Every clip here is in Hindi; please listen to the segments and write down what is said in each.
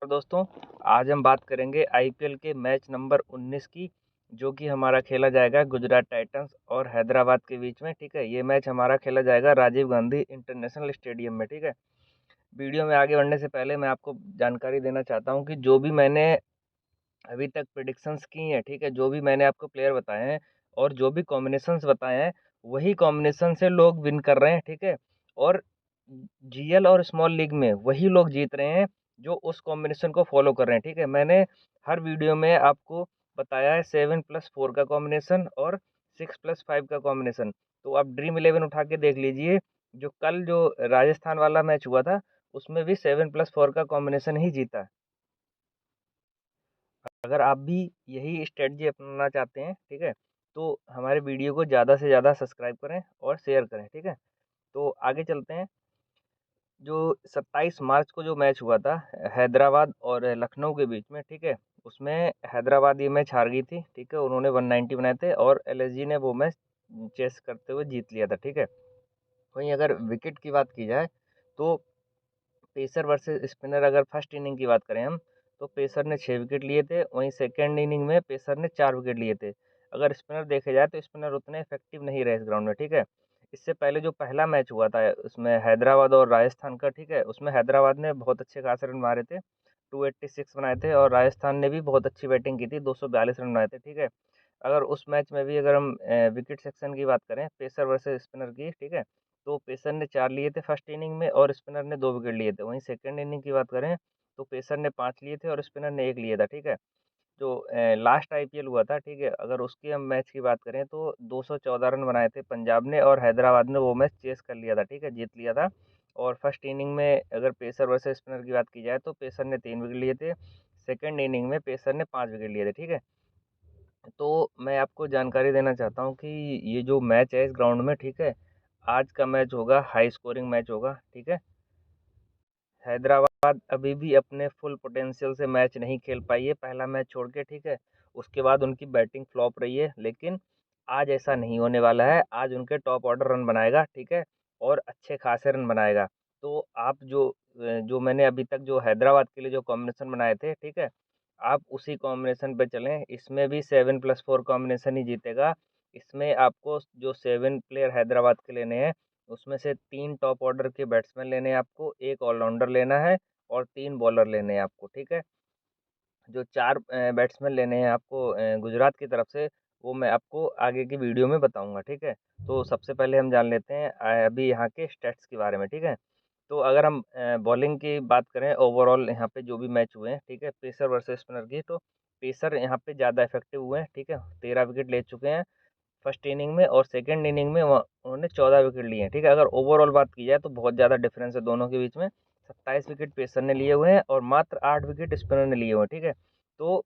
और दोस्तों, आज हम बात करेंगे आईपीएल के मैच नंबर 19 की, जो कि हमारा खेला जाएगा गुजरात टाइटंस और हैदराबाद के बीच में। ठीक है, ये मैच हमारा खेला जाएगा राजीव गांधी इंटरनेशनल स्टेडियम में। ठीक है, वीडियो में आगे बढ़ने से पहले मैं आपको जानकारी देना चाहता हूँ कि जो भी मैंने अभी तक प्रिडिक्शंस की हैं, ठीक है, जो भी मैंने आपको प्लेयर बताए हैं और जो भी कॉम्बिनेशंस बताए हैं, वही कॉम्बिनेशन से लोग विन कर रहे हैं। ठीक है, और जीएल और स्मॉल लीग में वही लोग जीत रहे हैं जो उस कॉम्बिनेशन को फॉलो कर रहे हैं। ठीक है, मैंने हर वीडियो में आपको बताया है 7+4 का कॉम्बिनेशन और 6+5 का कॉम्बिनेशन। तो आप ड्रीम 11 उठा के देख लीजिए, जो कल जो राजस्थान वाला मैच हुआ था उसमें भी 7+4 का कॉम्बिनेशन ही जीता। अगर आप भी यही स्ट्रेटजी अपनाना चाहते हैं, ठीक है, तो हमारे वीडियो को ज़्यादा से ज़्यादा सब्सक्राइब करें और शेयर करें। ठीक है, तो आगे चलते हैं। जो 27 मार्च को जो मैच हुआ था हैदराबाद और लखनऊ के बीच में, ठीक है, उसमें हैदराबाद ये मैच हार गई थी। ठीक है, उन्होंने 190 बनाए थे और एलएसजी ने वो मैच चेस करते हुए जीत लिया था। ठीक है, वहीं अगर विकेट की बात की जाए तो पेसर वर्सेस स्पिनर, अगर फर्स्ट इनिंग की बात करें हम, तो पेसर ने 6 विकेट लिए थे। वहीं सेकेंड इनिंग में पेसर ने 4 विकेट लिए थे। अगर स्पिनर देखे जाए तो स्पिनर उतने इफेक्टिव नहीं रहे इस ग्राउंड में। ठीक है, इससे पहले जो पहला मैच हुआ था उसमें हैदराबाद और राजस्थान का, ठीक है, उसमें हैदराबाद ने बहुत अच्छे खासे रन मारे थे, 286 बनाए थे, और राजस्थान ने भी बहुत अच्छी बैटिंग की थी, 242 रन बनाए थे। ठीक है, अगर उस मैच में भी अगर हम विकेट सेक्शन की बात करें पेसर वर्सेस स्पिनर की, ठीक है, तो पेसर ने 4 लिए थे फर्स्ट इनिंग में और स्पिनर ने 2 विकेट लिए थे। वहीं सेकंड इनिंग की बात करें तो पेसर ने 5 लिए थे और स्पिनर ने 1 लिया था। ठीक है, जो लास्ट आईपीएल हुआ था, ठीक है, अगर उसकी हम मैच की बात करें तो 214 रन बनाए थे पंजाब ने और हैदराबाद ने वो मैच चेस कर लिया था। ठीक है, जीत लिया था। और फर्स्ट इनिंग में अगर पेसर वर्सेस स्पिनर की बात की जाए तो पेसर ने 3 विकेट लिए थे, सेकंड इनिंग में पेसर ने 5 विकेट लिए थे। ठीक है, तो मैं आपको जानकारी देना चाहता हूँ कि ये जो मैच है इस ग्राउंड में, ठीक है, आज का मैच होगा, हाई स्कोरिंग मैच होगा। ठीक है, हैदराबाद अभी भी अपने फुल पोटेंशियल से मैच नहीं खेल पाई है, पहला मैच छोड़ के। ठीक है, उसके बाद उनकी बैटिंग फ्लॉप रही है, लेकिन आज ऐसा नहीं होने वाला है। आज उनके टॉप ऑर्डर रन बनाएगा, ठीक है, और अच्छे खासे रन बनाएगा। तो आप जो मैंने अभी तक जो हैदराबाद के लिए जो कॉम्बिनेशन बनाए थे, ठीक है, आप उसी कॉम्बिनेशन पे चलें। इसमें भी 7+4 कॉम्बिनेशन ही जीतेगा। इसमें आपको जो 7 प्लेयर हैदराबाद के लेने हैं, उसमें से 3 टॉप ऑर्डर के बैट्समैन लेने हैं आपको, 1 ऑलराउंडर लेना है और 3 बॉलर लेने हैं आपको। ठीक है, जो 4 बैट्समैन लेने हैं आपको गुजरात की तरफ से, वो मैं आपको आगे की वीडियो में बताऊँगा। ठीक है, तो सबसे पहले हम जान लेते हैं अभी यहाँ के स्टैट्स के बारे में। ठीक है, तो अगर हम बॉलिंग की बात करें ओवरऑल यहाँ पे जो भी मैच हुए हैं, ठीक है, पेसर वर्सेस स्पिनर की, तो पेसर यहाँ पे ज़्यादा इफेक्टिव हुए हैं। ठीक है, 13 विकेट ले चुके हैं फर्स्ट इनिंग में और सेकंड इनिंग में उन्होंने 14 विकेट लिए हैं। ठीक है, अगर ओवरऑल बात की जाए तो बहुत ज़्यादा डिफरेंस है दोनों के बीच में। 27 विकेट पेसर ने लिए हुए हैं और मात्र 8 विकेट स्पिनर ने लिए हुए हैं। ठीक है, तो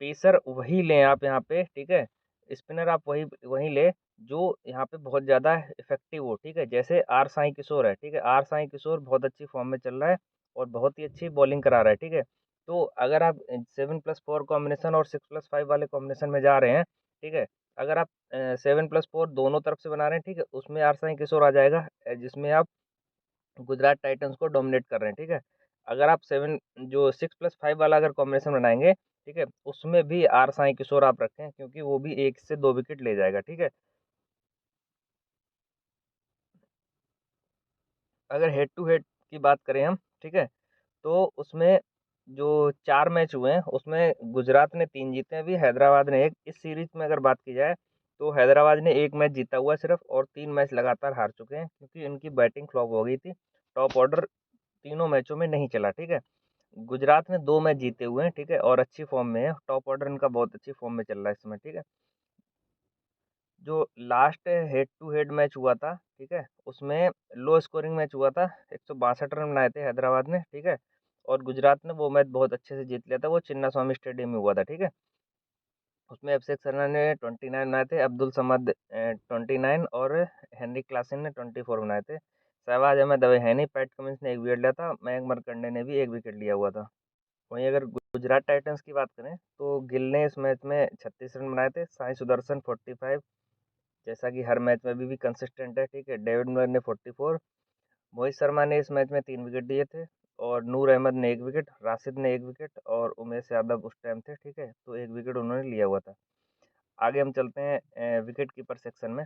पेसर वही लें आप यहाँ पे, ठीक है, स्पिनर आप वही वही ले जो यहाँ पे बहुत ज़्यादा इफेक्टिव हो। ठीक है, जैसे आर साई किशोर है, ठीक है, आर साई किशोर बहुत अच्छी फॉर्म में चल रहा है और बहुत ही अच्छी बॉलिंग करा रहा है। ठीक है, तो अगर आप 7+4 कॉम्बिनेशन और 6+5 वाले कॉम्बिनेशन में जा रहे हैं, ठीक है, अगर आप 7+4 दोनों तरफ से बना रहे हैं, ठीक है, उसमें आर साई किशोर आ जाएगा, जिसमें आप गुजरात टाइटंस को डोमिनेट कर रहे हैं। ठीक है, अगर आप 6+5 वाला अगर कॉम्बिनेशन बनाएंगे, ठीक है, उसमें भी आर साई किशोर आप रखें, क्योंकि वो भी 1 से 2 विकेट ले जाएगा। ठीक है, अगर हेड टू हेड की बात करें हम, ठीक है, तो उसमें जो 4 मैच हुए हैं उसमें गुजरात ने 3 जीते हैं, अभी हैदराबाद ने 1। इस सीरीज में अगर बात की जाए तो हैदराबाद ने 1 मैच जीता हुआ है सिर्फ और 3 मैच लगातार हार चुके हैं, क्योंकि इनकी बैटिंग फ्लॉप हो गई थी। टॉप ऑर्डर तीनों मैचों में नहीं चला। ठीक है, गुजरात ने 2 मैच जीते हुए हैं, ठीक है, और अच्छी फॉर्म में है, टॉप ऑर्डर इनका बहुत अच्छी फॉर्म में चल रहा है इस समय। ठीक है, जो last head to head match हुआ था, ठीक है, उसमें लो स्कोरिंग मैच हुआ था, 162 रन बनाए थे हैदराबाद ने। ठीक है, और गुजरात ने वो मैच बहुत अच्छे से जीत लिया था, वो चिन्ना स्वामी स्टेडियम में हुआ था। ठीक है, उसमें अभिषेक शर्मा ने 29 बनाए थे, अब्दुल समद 29 और हेनरी क्लासन ने 24 बनाए थे। शहबाज अहमद अभी है नहीं, पैट कमिंस ने 1 विकेट लिया था, मयंक मरकंडे ने भी 1 विकेट लिया हुआ था। वहीं अगर गुजरात टाइटंस की बात करें तो गिल ने इस मैच में 36 रन बनाए थे, साई सुदर्शन 45, जैसा कि हर मैच में अभी भी कंसिस्टेंट है। ठीक है, डेविड मिलर ने 44, मोहित शर्मा ने इस मैच में 3 विकेट दिए थे और नूर अहमद ने 1 विकेट, राशिद ने 1 विकेट और उमेश यादव उस टाइम थे, ठीक है? तो 1 विकेट उन्होंने लिया हुआ था। आगे हम चलते हैं विकेट कीपर सेक्शन में।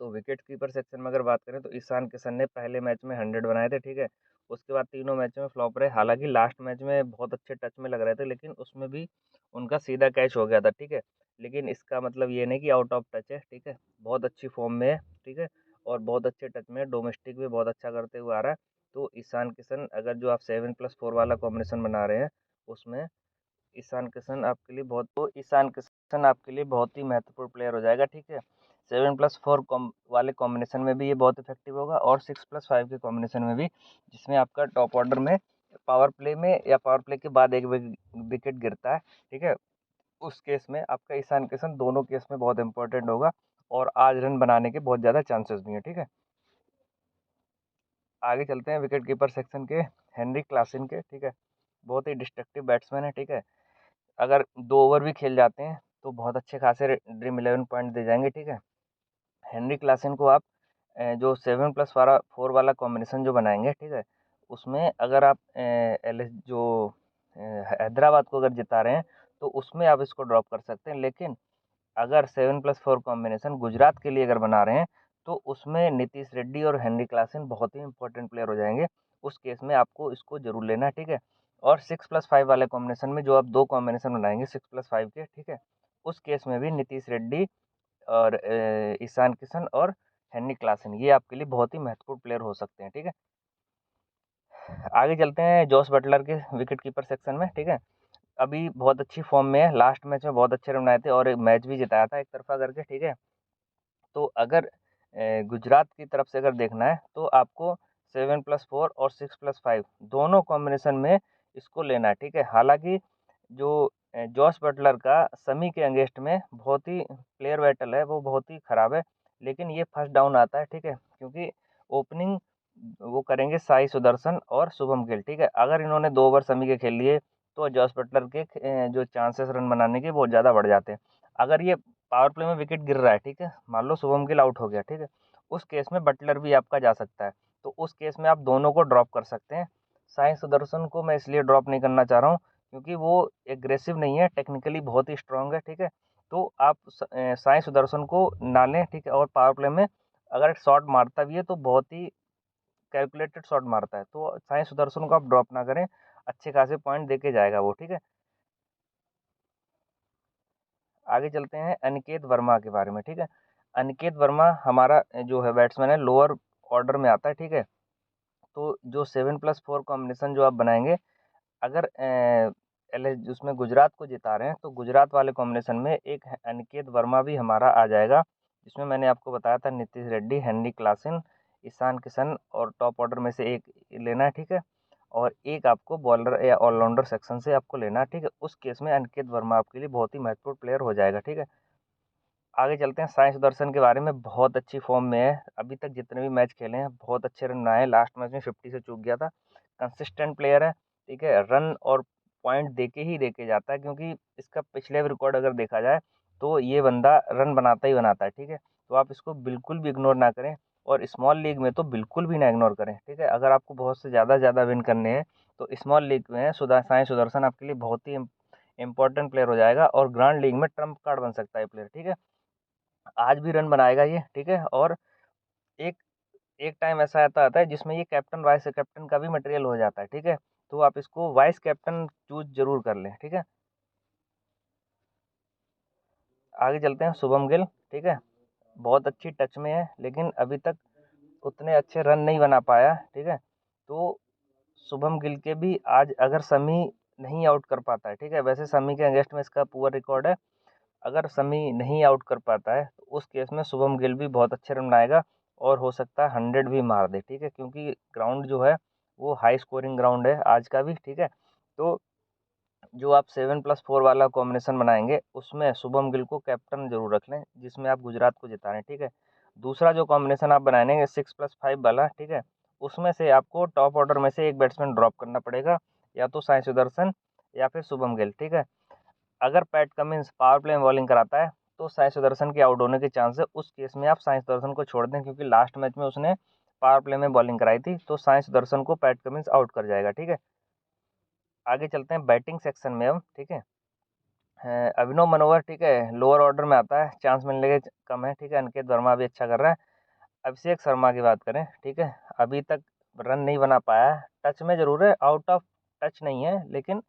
तो विकेट कीपर सेक्शन में अगर बात करें तो ईशान किशन ने पहले मैच में 100 बनाए थे, ठीक है? उसके बाद तीनों मैचों में फ्लॉप रहे, हालाँकि लास्ट मैच में बहुत अच्छे टच में लग रहे थे, लेकिन उसमें भी उनका सीधा कैच हो गया था, ठीक है? लेकिन इसका मतलब ये नहीं कि आउट ऑफ टच है, ठीक है? बहुत अच्छी फ़ॉर्म में है, ठीक है? और बहुत अच्छे टच में है, डोमेस्टिक भी बहुत अच्छा करते हुए आ रहा है। तो ईशान किशन अगर जो आप 7+4 वाला कॉम्बिनेशन बना रहे हैं, उसमें ईशान किशन आपके लिए बहुत ही महत्वपूर्ण प्लेयर हो जाएगा, ठीक है? 7+4 वाले कॉम्बिनेशन में भी ये बहुत इफेक्टिव होगा और 6+5 के कॉम्बिनेशन में भी, जिसमें आपका टॉप ऑर्डर में पावर प्ले में या पावर प्ले के बाद एक विकेट गिरता है, ठीक है? उस केस में आपका ईशान किशन दोनों केस में बहुत इंपॉर्टेंट होगा और आज रन बनाने के बहुत ज़्यादा चांसेस भी हैं, ठीक है? आगे चलते हैं विकेट कीपर सेक्शन के हेनरी क्लासन के, ठीक है? बहुत ही डिस्ट्रक्टिव बैट्समैन है, ठीक है? अगर 2 ओवर भी खेल जाते हैं तो बहुत अच्छे खासे ड्रीम 11 पॉइंट दे जाएंगे, ठीक है? हेनरी क्लासन को आप जो 7+4 वाला कॉम्बिनेशन जो बनाएंगे, ठीक है? उसमें अगर आप जो हैदराबाद को अगर जिता रहे हैं तो उसमें आप इसको ड्रॉप कर सकते हैं, लेकिन अगर 7+4 कॉम्बिनेशन गुजरात के लिए अगर बना रहे हैं तो उसमें नीतीश रेड्डी और हेनरी क्लासन बहुत ही इंपॉर्टेंट प्लेयर हो जाएंगे। उस केस में आपको इसको जरूर लेना है, ठीक है? और 6+5 वाले कॉम्बिनेशन में जो आप 2 कॉम्बिनेशन बनाएंगे 6+5 के, ठीक है? उस केस में भी नीतीश रेड्डी और ईशान किशन और हेनरी क्लासन ये आपके लिए बहुत ही महत्वपूर्ण प्लेयर हो सकते हैं, ठीक है? आगे चलते हैं जॉस बटलर के विकेट कीपर सेक्शन में, ठीक है? अभी बहुत अच्छी फॉर्म में है, लास्ट मैच में बहुत अच्छे रन बनाए थे और एक मैच भी जिताया था एक तरफा करके, ठीक है? तो अगर गुजरात की तरफ से अगर देखना है तो आपको 7+4 और 6+5 दोनों कॉम्बिनेशन में इसको लेना है, ठीक है? हालांकि जो जॉस बटलर का समी के अगेंस्ट में बहुत ही प्लेयर बैटल है, वो बहुत ही खराब है, लेकिन ये फर्स्ट डाउन आता है, ठीक है? क्योंकि ओपनिंग वो करेंगे साई सुदर्शन और शुभम गिल, ठीक है? अगर इन्होंने 2 ओवर समी के खेल लिए तो जॉस बटलर के जो चांसेस रन बनाने के बहुत ज़्यादा बढ़ जाते हैं। अगर ये पावर प्ले में विकेट गिर रहा है, ठीक है? मान लो शुभम गिल आउट हो गया, ठीक है? उस केस में बटलर भी आपका जा सकता है। तो उस केस में आप दोनों को ड्रॉप कर सकते हैं। साई सुदर्शन को मैं इसलिए ड्रॉप नहीं करना चाह रहा हूँ क्योंकि वो एग्रेसिव नहीं है, टेक्निकली बहुत ही स्ट्रांग है, ठीक है? तो आप साई सुदर्शन को ना लें, ठीक है? और पावर प्ले में अगर शॉट मारता भी है तो बहुत ही कैलकुलेटेड शॉट मारता है। तो साई सुदर्शन को आप ड्रॉप ना करें, अच्छे खासे पॉइंट देके जाएगा वो, ठीक है? आगे चलते हैं अनिकेत वर्मा के बारे में, ठीक है? अनिकेत वर्मा हमारा जो है बैट्समैन है लोअर ऑर्डर में आता है, ठीक है? तो जो 7+4 कॉम्बिनेशन जो आप बनाएंगे, अगर उसमें गुजरात को जिता रहे हैं तो गुजरात वाले कॉम्बिनेशन में एक अनिकेत वर्मा भी हमारा आ जाएगा, जिसमें मैंने आपको बताया था नीतीश रेड्डी, हेनरी क्लासन, ईशान किशन और टॉप ऑर्डर में से एक लेना है, ठीक है? और एक आपको बॉलर या ऑलराउंडर सेक्शन से आपको लेना है, ठीक है? उस केस में अनिकेत वर्मा आपके लिए बहुत ही महत्वपूर्ण प्लेयर हो जाएगा, ठीक है? आगे चलते हैं साई सुदर्शन के बारे में, बहुत अच्छी फॉर्म में है, अभी तक जितने भी मैच खेले हैं बहुत अच्छे रन बनाए हैं, लास्ट मैच में 50 से चूक गया था। कंसिस्टेंट प्लेयर है, ठीक है? रन और पॉइंट देके ही देके जाता है, क्योंकि इसका पिछले भी रिकॉर्ड अगर देखा जाए तो ये बंदा रन बनाता ही बनाता है, ठीक है? तो आप इसको बिल्कुल भी इग्नोर ना करें और स्मॉल लीग में तो बिल्कुल भी ना इग्नोर करें, ठीक है? अगर आपको बहुत से ज़्यादा विन करने हैं तो स्मॉल लीग में साई सुदर्शन आपके लिए बहुत ही इंपॉर्टेंट प्लेयर हो जाएगा और ग्रैंड लीग में ट्रम्प कार्ड बन सकता है प्लेयर, ठीक है? आज भी रन बनाएगा ये, ठीक है? और एक एक टाइम ऐसा आता है जिसमें ये कैप्टन वाइस कैप्टन का भी मटेरियल हो जाता है, ठीक है? तो आप इसको वाइस कैप्टन चूज जरूर कर लें, ठीक है? आगे चलते हैं शुभम गिल, ठीक है? बहुत अच्छी टच में है लेकिन अभी तक उतने अच्छे रन नहीं बना पाया, ठीक है? तो शुभम गिल के भी आज अगर शमी नहीं आउट कर पाता है, ठीक है? वैसे शमी के अगेंस्ट में इसका पुअर रिकॉर्ड है, अगर शमी नहीं आउट कर पाता है तो उस केस में शुभम गिल भी बहुत अच्छे रन बनाएगा और हो सकता है 100 भी मार दे, ठीक है? क्योंकि ग्राउंड जो है वो हाई स्कोरिंग ग्राउंड है आज का भी, ठीक है? तो जो आप 7+4 वाला कॉम्बिनेशन बनाएंगे उसमें शुभम गिल को कैप्टन जरूर रख लें, जिसमें आप गुजरात को जिता रहे हैं, ठीक है? दूसरा जो कॉम्बिनेशन आप बनाएंगे 6+5 वाला, ठीक है? उसमें से आपको टॉप ऑर्डर में से एक बैट्समैन ड्रॉप करना पड़ेगा, या तो साई सुदर्शन या फिर शुभम गिल, ठीक है? अगर पैट कमिंस पावर प्ले में बॉलिंग कराता है तो साई सुदर्शन के आउट होने के चांस है, उस केस में आप साई सुदर्शन को छोड़ दें क्योंकि लास्ट मैच में उसने पावर प्ले में बॉलिंग कराई थी, तो साई सुदर्शन को पैट कमिंस आउट कर जाएगा। ठीक है, आगे चलते हैं बैटिंग सेक्शन में अब। ठीक है, अभिनव मनोहर, ठीक है, लोअर ऑर्डर में आता है, चांस मिलने के कम है। ठीक है, अंकित वर्मा भी अच्छा कर रहा है। अभिषेक शर्मा की बात करें, ठीक है, अभी तक रन नहीं बना पाया है, टच में जरूर है, आउट ऑफ टच नहीं है, लेकिन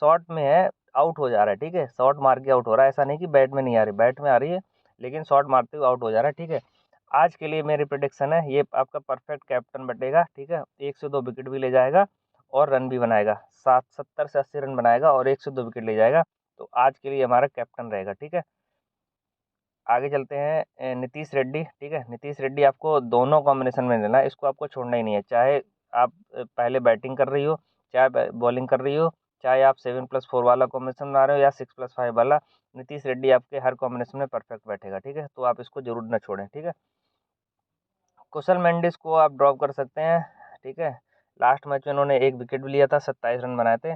शॉट में है, आउट हो जा रहा है। ठीक है, शॉट मार के आउट हो रहा है, ऐसा नहीं कि बैट में नहीं आ रही, बैट में आ रही है, लेकिन शॉट मारते हुए आउट हो जा रहा है। ठीक है, आज के लिए मेरी प्रिडिक्शन है, ये आपका परफेक्ट कैप्टन बटेगा। ठीक है, 1 से 2 विकेट भी ले जाएगा और रन भी बनाएगा, 70 से 80 रन बनाएगा और 1 से 2 विकेट ले जाएगा। तो आज के लिए हमारा कैप्टन रहेगा। ठीक है, आगे चलते हैं नीतीश रेड्डी। ठीक है, नीतीश रेड्डी आपको दोनों कॉम्बिनेशन में लेना है, इसको आपको छोड़ना ही नहीं है, चाहे आप पहले बैटिंग कर रही हो, चाहे बॉलिंग कर रही हो, चाहे आप 7+4 वाला कॉम्बिनेशन बना रहे हो या 6+5 वाला, नीतीश रेड्डी आपके हर कॉम्बिनेशन में परफेक्ट बैठेगा। ठीक है, तो आप इसको जरूर न छोड़ें। ठीक है, कुशल मेंडिस को आप ड्रॉप कर सकते हैं। ठीक है, लास्ट मैच में उन्होंने 1 विकेट भी लिया था, 27 रन बनाए थे,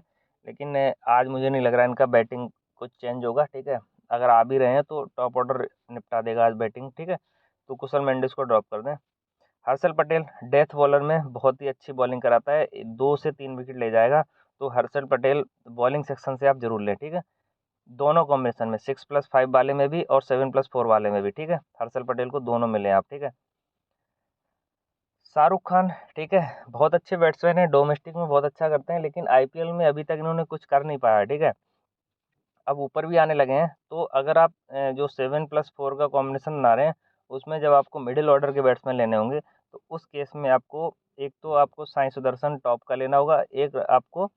लेकिन आज मुझे नहीं लग रहा इनका बैटिंग कुछ चेंज होगा। ठीक है, अगर आ भी रहे हैं तो टॉप ऑर्डर निपटा देगा आज बैटिंग। ठीक है, तो कुशल मेंडिस को ड्रॉप कर दें। हर्षल पटेल डेथ बॉलर में बहुत ही अच्छी बॉलिंग कराता है, 2 से 3 विकेट ले जाएगा, तो हर्षल पटेल बॉलिंग सेक्शन से आप जरूर लें। ठीक है, दोनों कॉम्बिनेशन में 6+5 वाले में भी और 7+4 वाले में भी। ठीक है, हर्षल पटेल को दोनों में लें आप। ठीक है, शाहरुख खान, ठीक है, बहुत अच्छे बैट्समैन हैं, डोमेस्टिक में बहुत अच्छा करते हैं, लेकिन आईपीएल में अभी तक इन्होंने कुछ कर नहीं पाया। ठीक है, अब ऊपर भी आने लगे हैं, तो अगर आप जो 7+4 का कॉम्बिनेशन बना रहे हैं, उसमें जब आपको मिडिल ऑर्डर के बैट्समैन लेने होंगे, तो उस केस में आपको एक तो आपको साई सुदर्शन टॉप का लेना होगा, एक आपको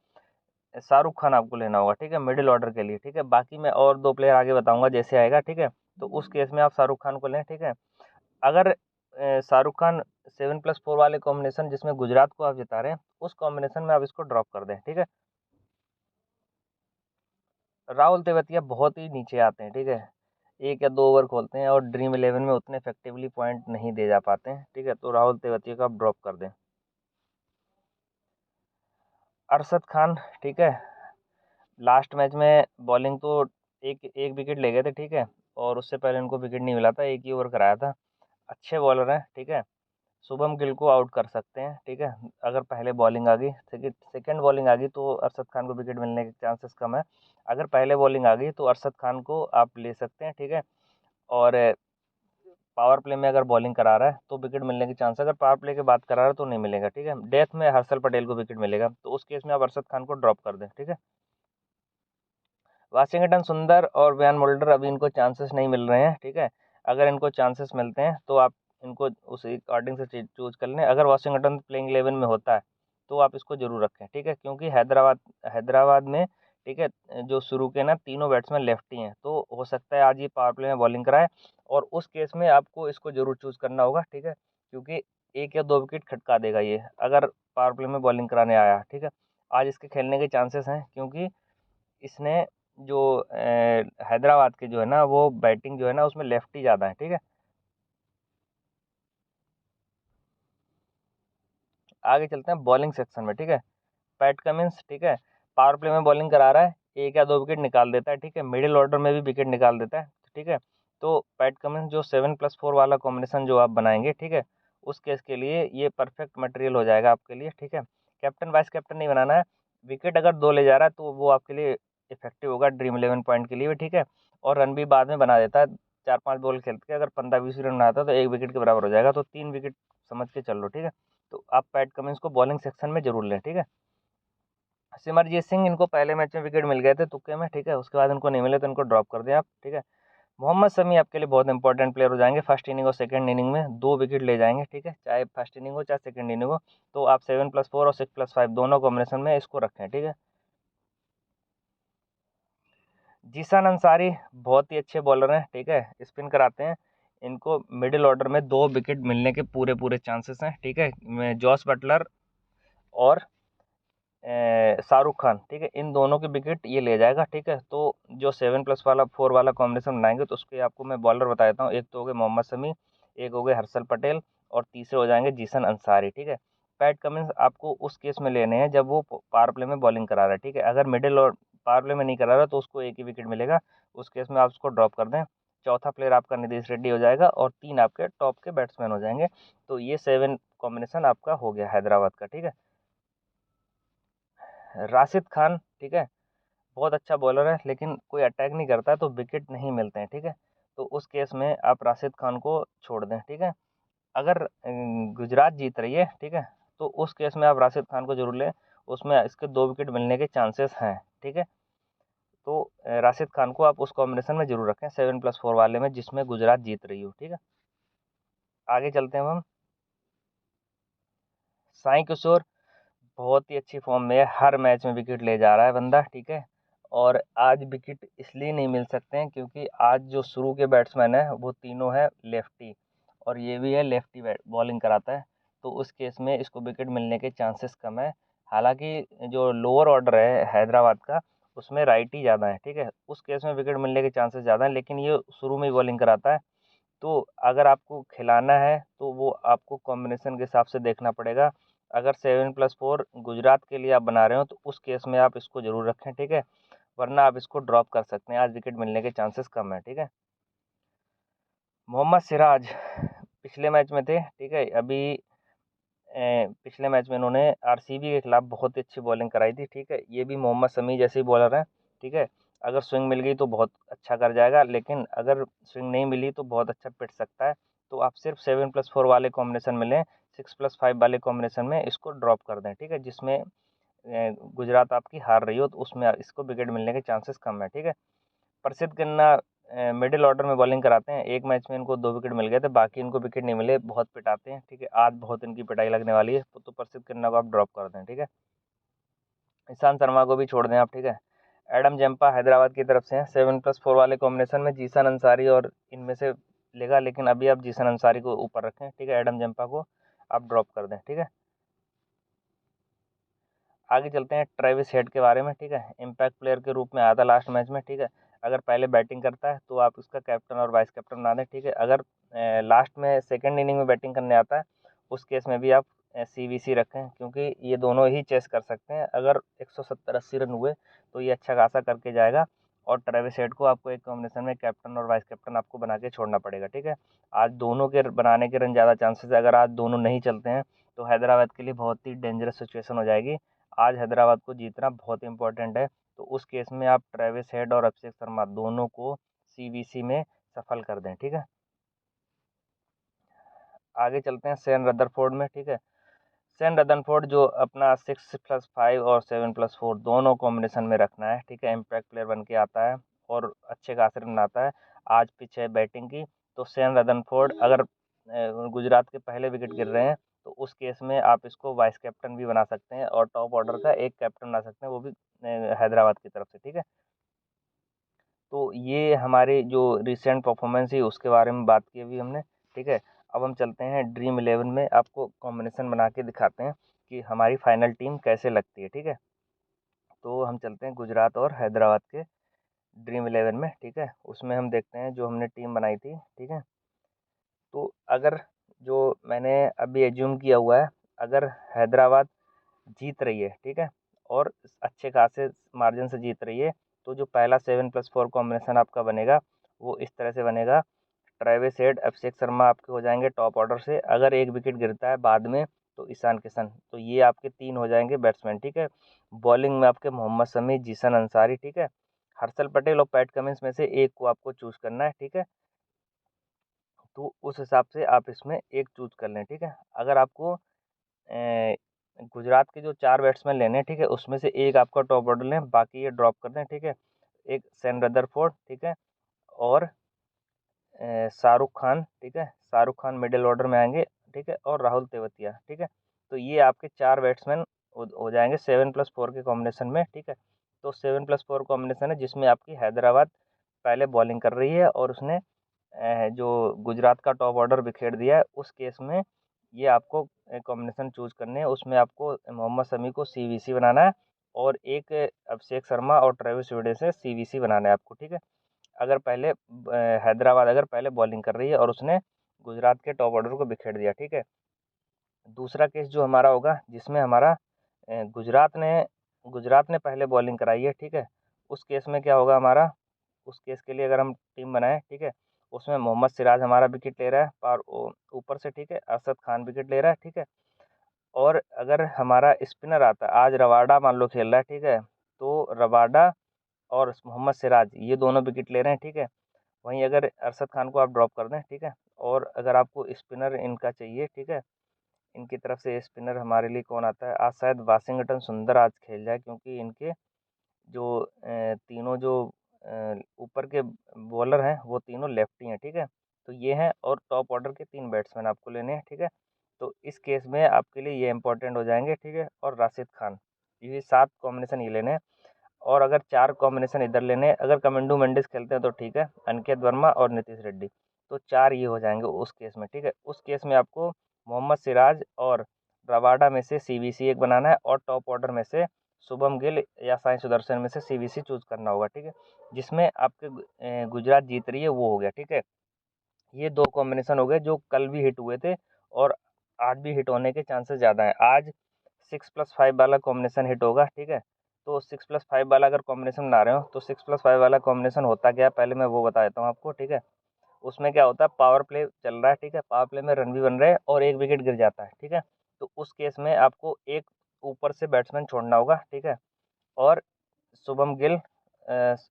शाहरुख खान आपको लेना होगा। ठीक है, मिडिल ऑर्डर के लिए। ठीक है, बाकी मैं और 2 प्लेयर आगे बताऊंगा जैसे आएगा। ठीक है, तो उस केस में आप शाहरुख खान को लें। ठीक है, अगर शाहरुख खान 7+4 वाले कॉम्बिनेशन जिसमें गुजरात को आप जिता रहे हैं, उस कॉम्बिनेशन में आप इसको ड्रॉप कर दें। ठीक है, राहुल तेवतिया बहुत ही नीचे आते हैं। ठीक है, 1 या 2 ओवर खोलते हैं और ड्रीम 11 में उतने इफेक्टिवली पॉइंट नहीं दे जा पाते हैं। ठीक है, तो राहुल तेवतिया को आप ड्रॉप कर दें। अरशद खान, ठीक है, लास्ट मैच में बॉलिंग तो एक एक विकेट ले गए थे। ठीक है, और उससे पहले उनको विकेट नहीं मिला था, एक ही ओवर कराया था, अच्छे बॉलर हैं। ठीक है, शुभम गिल को आउट कर सकते हैं। ठीक है, अगर पहले बॉलिंग आ गई, सेकेंड बॉलिंग आ गई तो अरशद खान को विकेट मिलने के चांसेस कम है। अगर पहले बॉलिंग आ गई तो अरशद खान को आप ले सकते हैं। ठीक है, और पावर प्ले में अगर बॉलिंग करा रहा है तो विकेट मिलने के चांस, अगर पावर प्ले की बात करा रहा है तो नहीं मिलेगा। ठीक है, डेथ में हर्षल पटेल को विकेट मिलेगा, तो उस केस में आप अरशद खान को ड्रॉप कर दें। ठीक है, वाशिंगटन सुंदर और व्यान मोल्डर अभी इनको चांसेस नहीं मिल रहे हैं। ठीक है, अगर इनको चांसेस मिलते हैं तो आप इनको उस अकॉर्डिंग से चूज कर लें। अगर वाशिंगटन प्लेइंग 11 में होता है तो आप इसको जरूर रखें। ठीक है, क्योंकि हैदराबाद हैदराबाद में, ठीक है, जो शुरू के ना तीनों बैट्समैन लेफ्टी हैं, तो हो सकता है आज ये पावर प्ले में बॉलिंग कराए, और उस केस में आपको इसको जरूर चूज करना होगा। ठीक है, क्योंकि 1 या 2 विकेट खटका देगा ये अगर पावर प्ले में बॉलिंग कराने आया। ठीक है, आज इसके खेलने के चांसेस हैं, क्योंकि इसने जो हैदराबाद के जो है ना, वो बैटिंग जो है ना उसमें लेफ्टी ज़्यादा है। ठीक है, आगे चलते हैं बॉलिंग सेक्शन में। ठीक है, पैट कमिंस, ठीक है, पावर प्ले में बॉलिंग करा रहा है, 1 या 2 विकेट निकाल देता है। ठीक है, मिडिल ऑर्डर में भी विकेट निकाल देता है। ठीक है, तो पैट कमिंस जो 7+4 वाला कॉम्बिनेशन जो आप बनाएंगे, ठीक है, उस केस के लिए ये परफेक्ट मटेरियल हो जाएगा आपके लिए। ठीक है, कैप्टन वाइस कैप्टन नहीं बनाना है, विकेट अगर 2 ले जा रहा है तो वो आपके लिए इफेक्टिव होगा ड्रीम 11 पॉइंट के लिए भी। ठीक है, और रन भी बाद में बना देता है, 4-5 बॉल खेल के अगर 15-20 रन बनाता है तो 1 विकेट के बराबर हो जाएगा, तो 3 विकेट समझ के चल लो। ठीक है, तो आप पैट कमिंस को बॉलिंग सेक्शन में जरूर लें। ठीक है, सिमरजीत सिंह, इनको पहले मैच में विकेट मिल गए थे तुक्के में। ठीक है, उसके बाद इनको नहीं मिले तो इनको ड्रॉप कर दें आप। ठीक है, मोहम्मद शमी आपके लिए बहुत इंपॉर्टेंट प्लेयर हो जाएंगे, फर्स्ट इनिंग और सेकंड इनिंग में 2 विकेट ले जाएंगे। ठीक है, चाहे फर्स्ट इनिंग हो चाहे सेकंड इनिंग हो, तो आप 7+4 और 6+5 दोनों कॉम्बिनेशन में इसको रखें। ठीक है, जीसान अंसारी बहुत ही अच्छे बॉलर हैं। ठीक है, स्पिन कराते हैं, इनको मिडिल ऑर्डर में 2 विकेट मिलने के पूरे पूरे चांसेस हैं। ठीक है, जॉस बटलर और शाहरुख खान, ठीक है, इन दोनों के विकेट ये ले जाएगा। ठीक है, तो जो 7+4 वाला कॉम्बिनेशन बनाएंगे तो उसके आपको मैं बॉलर बता देता हूँ, एक तो हो गए मोहम्मद शमी, एक हो गए हर्षल पटेल, और तीसरे हो जाएंगे जीसन अंसारी। ठीक है, पैट कमिंस आपको उस केस में लेने हैं जब वो पावर प्ले में बॉलिंग करा रहा है। ठीक है, अगर मिडिल और पावर प्ले में नहीं करा रहा तो उसको 1 ही विकेट मिलेगा, उस केस में आप उसको ड्रॉप कर दें। चौथा प्लेयर आपका नीतीश रेड्डी हो जाएगा और 3 आपके टॉप के बैट्समैन हो जाएंगे। तो ये कॉम्बिनेशन आपका हो गया हैदराबाद का, ठीक है। राशिद खान, ठीक है, बहुत अच्छा बॉलर है लेकिन कोई अटैक नहीं करता है तो विकेट नहीं मिलते हैं, ठीक है। तो उस केस में आप राशिद खान को छोड़ दें, ठीक है। अगर गुजरात जीत रही है, ठीक है, तो उस केस में आप राशिद खान को जरूर लें, उसमें इसके 2 विकेट मिलने के चांसेस हैं, ठीक है। तो राशिद खान को आप उस कॉम्बिनेशन में जरूर रखें 7+4 वाले में जिसमें गुजरात जीत रही हो, ठीक है। आगे चलते हैं हम। साई किशोर बहुत ही अच्छी फॉर्म में है, हर मैच में विकेट ले जा रहा है बंदा, ठीक है। और आज विकेट इसलिए नहीं मिल सकते हैं क्योंकि आज जो शुरू के बैट्समैन है वो तीनों है लेफ्टी, और ये भी है लेफ्टी बॉलिंग कराता है, तो उस केस में इसको विकेट मिलने के चांसेस कम है। हालांकि जो लोअर ऑर्डर है हैदराबाद का उसमें राइटी ज़्यादा है, ठीक है, उस केस में विकेट मिलने के चांसेस ज़्यादा हैं, लेकिन ये शुरू में ही बॉलिंग कराता है। तो अगर आपको खिलाना है तो वो आपको कॉम्बिनेशन के हिसाब से देखना पड़ेगा। अगर 7+4 गुजरात के लिए आप बना रहे हो तो उस केस में आप इसको ज़रूर रखें, ठीक है, वरना आप इसको ड्रॉप कर सकते हैं, आज विकेट मिलने के चांसेस कम है, ठीक है। मोहम्मद सिराज पिछले मैच में थे, ठीक है, अभी पिछले मैच में इन्होंने आरसीबी के खिलाफ बहुत ही अच्छी बॉलिंग कराई थी, ठीक है। ये भी मोहम्मद शमी जैसे ही बॉलर हैं, ठीक है। अगर स्विंग मिल गई तो बहुत अच्छा कर जाएगा, लेकिन अगर स्विंग नहीं मिली तो बहुत अच्छा पिट सकता है। तो आप सिर्फ 7+4 वाले कॉम्बिनेशन में लें, 6+5 वाले कॉम्बिनेशन में इसको ड्रॉप कर दें, ठीक है, जिसमें गुजरात आपकी हार रही हो तो उसमें इसको विकेट मिलने के चांसेस कम है, ठीक है। प्रसिद्ध कृष्णा मिडिल ऑर्डर में बॉलिंग कराते हैं, एक मैच में इनको 2 विकेट मिल गए थे, बाकी इनको विकेट नहीं मिले, बहुत पिटाते हैं, ठीक है। आज बहुत इनकी पिटाई लगने वाली है, तो प्रसिद्ध कृष्णा को आप ड्रॉप कर दें, ठीक है। ईशांत शर्मा को भी छोड़ दें आप, ठीक है। एडम जम्पा हैदराबाद की तरफ से हैं, 7+4 वाले कॉम्बिनेशन में जीसन अंसारी और इनमें से लेगा, लेकिन अभी आप जीसन अंसारी को ऊपर रखें, ठीक है, एडम जम्पा को आप ड्रॉप कर दें, ठीक है। आगे चलते हैं ट्रेविस हेड के बारे में, ठीक है। इम्पैक्ट प्लेयर के रूप में आया था लास्ट मैच में, ठीक है। अगर पहले बैटिंग करता है तो आप उसका कैप्टन और वाइस कैप्टन बना दें, ठीक है। अगर लास्ट में सेकंड इनिंग में बैटिंग करने आता है उस केस में भी आप CVC रखें, क्योंकि ये दोनों ही चेस कर सकते हैं। अगर 170-80 रन हुए तो ये अच्छा खासा करके जाएगा, और ट्रेविस हेड को आपको एक कॉम्बिनेशन में कैप्टन और वाइस कैप्टन आपको बना के छोड़ना पड़ेगा, ठीक है। आज दोनों के बनाने के रन ज़्यादा चांसेस है, अगर आज दोनों नहीं चलते हैं तो हैदराबाद के लिए बहुत ही डेंजरस सिचुएशन हो जाएगी। आज हैदराबाद को जीतना बहुत इंपॉर्टेंट है, तो उस केस में आप ट्रेविस हेड और अभिषेक शर्मा दोनों को CVC में सफल कर दें, ठीक है। आगे चलते हैं शेन रदरफोर्ड में, ठीक है। शेन रदरफोर्ड जो अपना 6+5 और 7+4 दोनों कॉम्बिनेशन में रखना है, ठीक है। इम्पैक्ट प्लेयर बन के आता है और अच्छे खासे रन बनाता है। आज पिच है बैटिंग की, तो शेन रदरफोर्ड अगर गुजरात के पहले विकेट गिर रहे हैं तो उस केस में आप इसको वाइस कैप्टन भी बना सकते हैं और टॉप ऑर्डर का एक कैप्टन बना सकते हैं, वो भी हैदराबाद की तरफ से, ठीक है। तो ये हमारे जो रिसेंट परफॉर्मेंस है उसके बारे में बात की अभी हमने, ठीक है। अब हम चलते हैं ड्रीम 11 में, आपको कॉम्बिनेशन बना के दिखाते हैं कि हमारी फाइनल टीम कैसे लगती है, ठीक है। तो हम चलते हैं गुजरात और हैदराबाद के ड्रीम 11 में, ठीक है। उसमें हम देखते हैं जो हमने टीम बनाई थी, ठीक है। तो अगर जो मैंने अभी एज्यूम किया हुआ है, अगर हैदराबाद जीत रही है, ठीक है, और अच्छे खासे मार्जिन से जीत रही है, तो जो पहला 7+4 कॉम्बिनेशन आपका बनेगा वो इस तरह से बनेगा। ट्रेविस हेड, अभिषेक शर्मा आपके हो जाएंगे टॉप ऑर्डर से, अगर एक विकेट गिरता है बाद में तो ईशान किशन, तो ये आपके 3 हो जाएंगे बैट्समैन, ठीक है। बॉलिंग में आपके मोहम्मद शमी, जीसन अंसारी, ठीक है। हर्षल पटेल और पैट कमिंस में से एक को आपको चूज करना है, ठीक है। तो उस हिसाब से आप इसमें एक चूज कर लें, ठीक है। अगर आपको गुजरात के जो 4 बैट्समैन लेने हैं, ठीक है, उसमें से एक आपका टॉप ऑर्डर लें, बाकी ये ड्रॉप कर दें, ठीक है। एक सैन रदरफोर्ड, ठीक है, और शाहरुख खान, ठीक है, शाहरुख खान मिडिल ऑर्डर में आएंगे, ठीक है, और राहुल तेवतिया, ठीक है। तो ये आपके 4 बैट्समैन हो जाएंगे 7+4 के कॉम्बिनेशन में, ठीक है। तो 7+4 कॉम्बिनेशन है जिसमें आपकी हैदराबाद पहले बॉलिंग कर रही है और उसने जो गुजरात का टॉप ऑर्डर बिखेर दिया है, उस केस में ये आपको कॉम्बिनेशन चूज करने हैं। उसमें आपको मोहम्मद शमी को CVC बनाना है और एक अभिषेक शर्मा और ट्रेविस हेड से CVC बनाना है आपको, ठीक है। अगर पहले हैदराबाद अगर पहले बॉलिंग कर रही है और उसने गुजरात के टॉप ऑर्डर को बिखेर दिया, ठीक है। दूसरा केस जो हमारा होगा जिसमें हमारा गुजरात ने पहले बॉलिंग कराई है, ठीक है। उस केस में क्या होगा हमारा, उस केस के लिए अगर हम टीम बनाएं, ठीक है, उसमें मोहम्मद सिराज हमारा विकेट ले रहा है और ऊपर से, ठीक है, अरशद खान विकेट ले रहा है, ठीक है। और अगर हमारा स्पिनर आता है, आज रबाडा मान लो खेल रहा है, ठीक है, तो रबाडा और मोहम्मद सिराज ये दोनों विकेट ले रहे हैं, ठीक है। वहीं अगर अरशद खान को आप ड्रॉप कर दें, ठीक है, और अगर आपको स्पिनर इनका चाहिए, ठीक है, इनकी तरफ से स्पिनर हमारे लिए कौन आता है, आज शायद वाशिंगटन सुंदर आज खेल जाए, क्योंकि इनके जो तीनों जो ऊपर के बॉलर हैं वो तीनों लेफ्टी हैं, ठीक है। तो ये हैं और टॉप ऑर्डर के 3 बैट्समैन आपको लेने हैं, ठीक है। तो इस केस में आपके लिए ये इम्पोर्टेंट हो जाएँगे, ठीक है, और राशिद खान, ये 7 कॉम्बिनेशन ये लेने हैं। और अगर 4 कॉम्बिनेशन इधर लेने हैं, अगर कमेंडू मेंडिस खेलते हैं तो ठीक है, अनिकेत वर्मा और नीतीश रेड्डी, तो 4 ये हो जाएँगे उस केस में, ठीक है। उस केस में आपको मोहम्मद सिराज और रबाडा में से सीबीसी एक बनाना है और टॉप ऑर्डर में से शुभम गिल या साई सुदर्शन में से सीबीसी चूज़ करना होगा, ठीक है। जिसमें आपके गुजरात जीत रही है वो हो गया, ठीक है। ये 2 कॉम्बिनेशन हो गए जो कल भी हिट हुए थे और आज भी हिट होने के चांसेस ज़्यादा हैं। आज 6+5 वाला कॉम्बिनेशन हिट होगा, ठीक है। तो 6+5 वाला अगर कॉम्बिनेशन बना रहे हो तो 6+5 वाला कॉम्बिनेशन होता क्या है, पहले मैं वो बता देता हूँ आपको, ठीक है। उसमें क्या होता है, पावर प्ले चल रहा है, ठीक है, पावर प्ले में रन भी बन रहे हैं और 1 विकेट गिर जाता है, ठीक है। तो उस केस में आपको एक ऊपर से बैट्समैन छोड़ना होगा, ठीक है, और शुभम गिल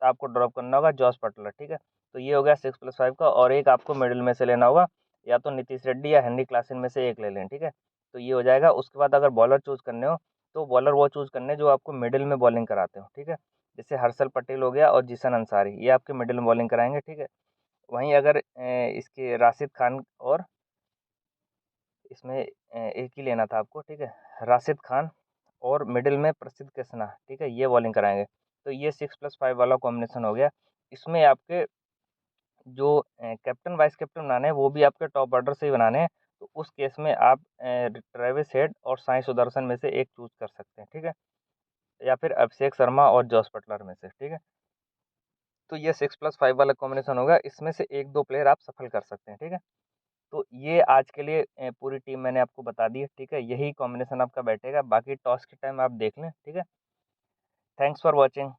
आपको ड्रॉप करना होगा, जॉस बटलर, ठीक है। तो ये हो गया 6+5 का, और एक आपको मिडिल में से लेना होगा, या तो नीतीश रेड्डी या हेनरी क्लासन में से एक ले लें, ठीक है। तो ये हो जाएगा। उसके बाद अगर बॉलर चूज़ करने हो तो बॉलर वो चूज़ करने जो आपको मिडिल में बॉलिंग कराते हो, ठीक है। जैसे हर्षल पटेल हो गया और जीसन अंसारी, ये आपके मिडिल में बॉलिंग कराएंगे, ठीक है। वहीं अगर इसके राशिद खान और इसमें एक ही लेना था आपको, ठीक है, राशिद खान और मिडिल में प्रसिद्ध कृष्णा, ठीक है, ये बॉलिंग कराएंगे। तो ये 6+5 वाला कॉम्बिनेशन हो गया। इसमें आपके जो कैप्टन वाइस कैप्टन बनाने हैं वो भी आपके टॉप ऑर्डर से ही बनाने हैं। तो उस केस में आप ट्रेविस हेड और साई सुदर्शन में से एक चूज़ कर सकते हैं, ठीक है, या फिर अभिषेक शर्मा और जॉस बटलर में से, ठीक है। तो ये 6+5 वाला कॉम्बिनेशन होगा, इसमें से 1-2 प्लेयर आप सफल कर सकते हैं, ठीक है। तो ये आज के लिए पूरी टीम मैंने आपको बता दी है, ठीक है। यही कॉम्बिनेशन आपका बैठेगा, बाकी टॉस के टाइम आप देख लें, ठीक है। Thanks for watching.